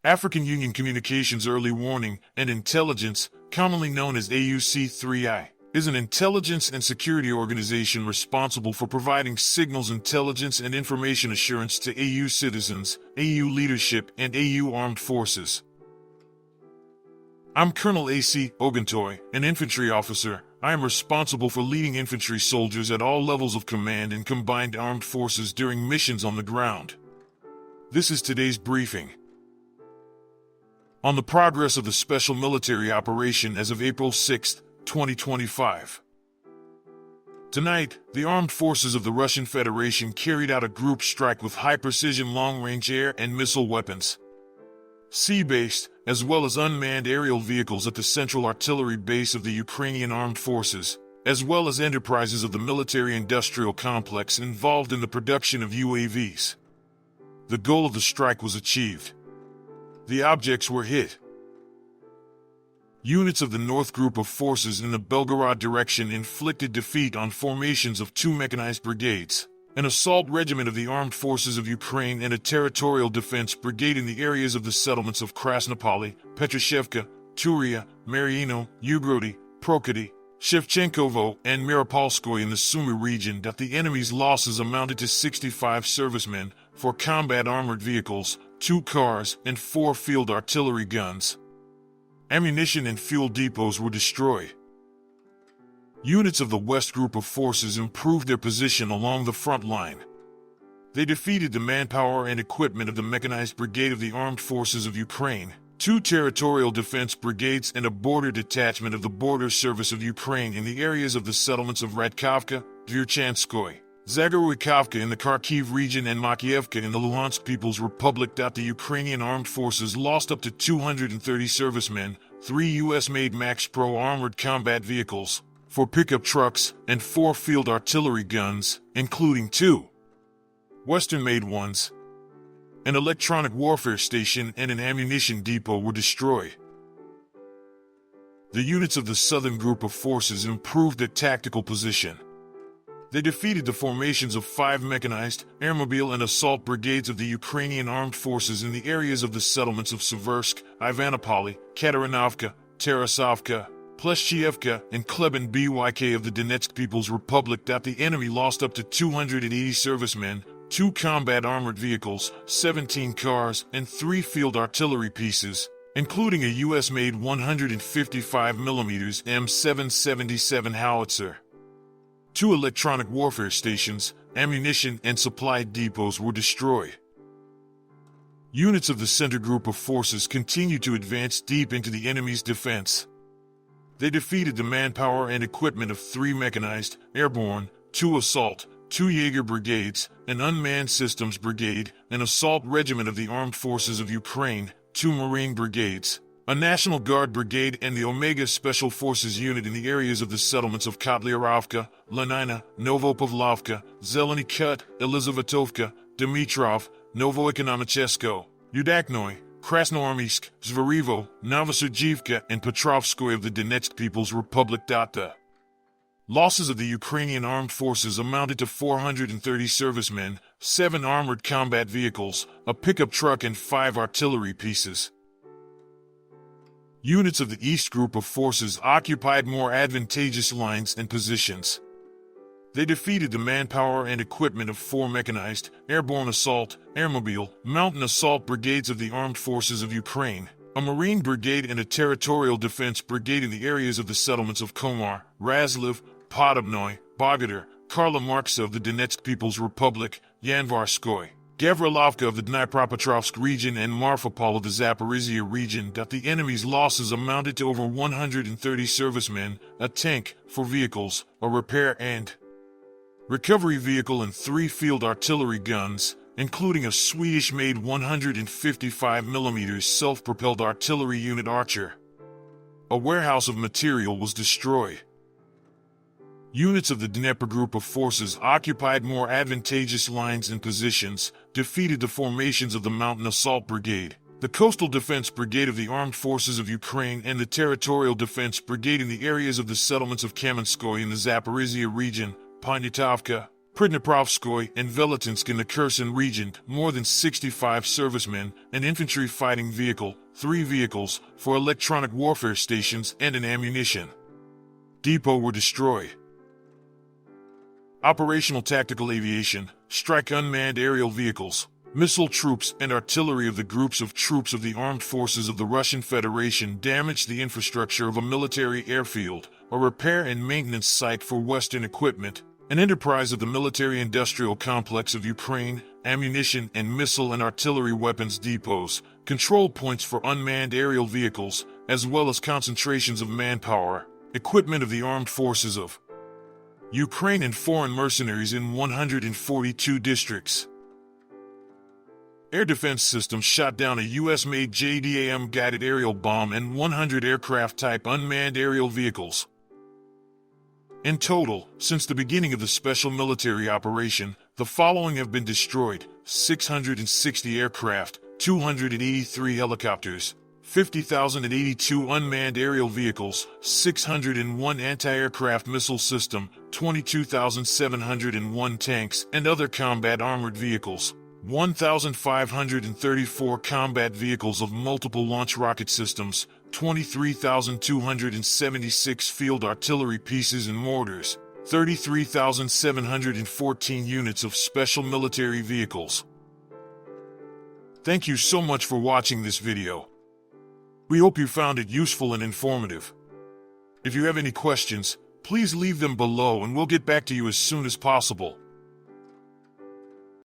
African Union Communications Early Warning and Intelligence, commonly known as AUC3I, is an intelligence and security organization responsible for providing signals intelligence and information assurance to AU citizens, AU leadership, and AU Armed Forces. I'm Colonel A.C. Oguntoye, an infantry officer. I am responsible for leading infantry soldiers at all levels of command in combined armed forces during missions on the ground. This is today's briefing on the progress of the special military operation as of April 6, 2025. Tonight, the armed forces of the Russian Federation carried out a group strike with high-precision long-range air and missile weapons, sea-based, as well as unmanned aerial vehicles at the central artillery base of the Ukrainian Armed Forces, as well as enterprises of the military-industrial complex involved in the production of UAVs. The goal of the strike was achieved. The objects were hit. Units of the North Group of Forces in the Belgorod Direction inflicted defeat on formations of 2 mechanized brigades, an assault regiment of the Armed Forces of Ukraine and a territorial defense brigade in the areas of the settlements of Krasnopoli, Petrashevka, Turia, Mariino, Ugrody, Prokody, Shevchenkovo, and Mirapolskoye in the Sumy region. The enemy's losses amounted to 65 servicemen, 4 combat armored vehicles, 2 cars, and 4 field artillery guns. Ammunition and fuel depots were destroyed. Units of the West Group of Forces improved their position along the front line. They defeated the manpower and equipment of the Mechanized Brigade of the Armed Forces of Ukraine, 2 territorial defense brigades, and a border detachment of the Border Service of Ukraine in the areas of the settlements of Radkovka, Dvierchanskoye, Zagorovikavka in the Kharkiv region, and Makievka in the Luhansk People's Republic. The Ukrainian Armed Forces lost up to 230 servicemen, 3 U.S.-made Max Pro armored combat vehicles, 4 pickup trucks, and 4 field artillery guns, including 2 Western-made ones. An electronic warfare station and an ammunition depot were destroyed. The units of the Southern Group of Forces improved their tactical position. They defeated the formations of 5 mechanized, airmobile, and assault brigades of the Ukrainian Armed Forces in the areas of the settlements of Seversk, Ivanopoly, Katerinovka, Tarasovka, Pleshchievka, and Kleben Byk of the Donetsk People's Republic. The enemy lost up to 280 servicemen, 2 combat armored vehicles, 17 cars, and 3 field artillery pieces, including a U.S.-made 155mm M777 howitzer. 2 electronic warfare stations, ammunition, and supply depots were destroyed. Units of the Center Group of Forces continued to advance deep into the enemy's defense. They defeated the manpower and equipment of 3 mechanized, airborne, 2 assault, 2 Jaeger brigades, an unmanned systems brigade, an assault regiment of the Armed Forces of Ukraine, 2 Marine brigades, a National Guard brigade, and the Omega Special Forces unit in the areas of the settlements of Kotlyarovka, Lenina, Novopavlovka, Zeleny Kut, Elizavetovka, Dimitrov, Novoekonomichesko, Yudaknoy, Krasnoarmysk, Zvarivo, Novosergivka, and Petrovskoye of the Donetsk People's Republic. The losses of the Ukrainian Armed Forces amounted to 430 servicemen, 7 armored combat vehicles, a pickup truck, and 5 artillery pieces. Units of the East Group of Forces occupied more advantageous lines and positions. They defeated the manpower and equipment of 4 mechanized, airborne assault, airmobile, mountain assault brigades of the Armed Forces of Ukraine, a Marine brigade, and a territorial defense brigade in the areas of the settlements of Komar, Razliv, Podobnoy, Bogodar, Karla Marksa of the Donetsk People's Republic, Yanvarskoye, Gavrilovka of the Dnipropetrovsk region, and Marfapol of the Zaporizhia region. The enemy's losses amounted to over 130 servicemen, a tank, 4 vehicles, a repair and recovery vehicle, and 3 field artillery guns, including a Swedish-made 155mm self-propelled artillery unit Archer. A warehouse of material was destroyed. Units of the Dnieper Group of Forces occupied more advantageous lines and positions, defeated the formations of the Mountain Assault Brigade, the Coastal Defense Brigade of the Armed Forces of Ukraine, and the Territorial Defense Brigade in the areas of the settlements of Kamenskoye in the Zaporizhia region, Poniatovka, Pridniprovskoye and Velitinsk in the Kherson region, more than 65 servicemen, an infantry fighting vehicle, 3 vehicles for electronic warfare stations, and an ammunition depot were destroyed. Operational tactical aviation, strike unmanned aerial vehicles, missile troops, and artillery of the groups of troops of the armed forces of the Russian Federation damaged the infrastructure of a military airfield, a repair and maintenance site for Western equipment, an enterprise of the military-industrial complex of Ukraine, ammunition and missile and artillery weapons depots, control points for unmanned aerial vehicles, as well as concentrations of manpower, equipment of the armed forces of Ukraine and foreign mercenaries in 142 districts. Air defense systems shot down a U.S.-made JDAM guided aerial bomb and 100 aircraft-type unmanned aerial vehicles. In total, since the beginning of the special military operation, the following have been destroyed: 660 aircraft, 283 helicopters, 50,082 unmanned aerial vehicles, 601 anti-aircraft missile system, 22,701 tanks and other combat armored vehicles, 1,534 combat vehicles of multiple launch rocket systems, 23,276 field artillery pieces and mortars, 33,714 units of special military vehicles. Thank you so much for watching this video. We hope you found it useful and informative. If you have any questions, please leave them below and we'll get back to you as soon as possible.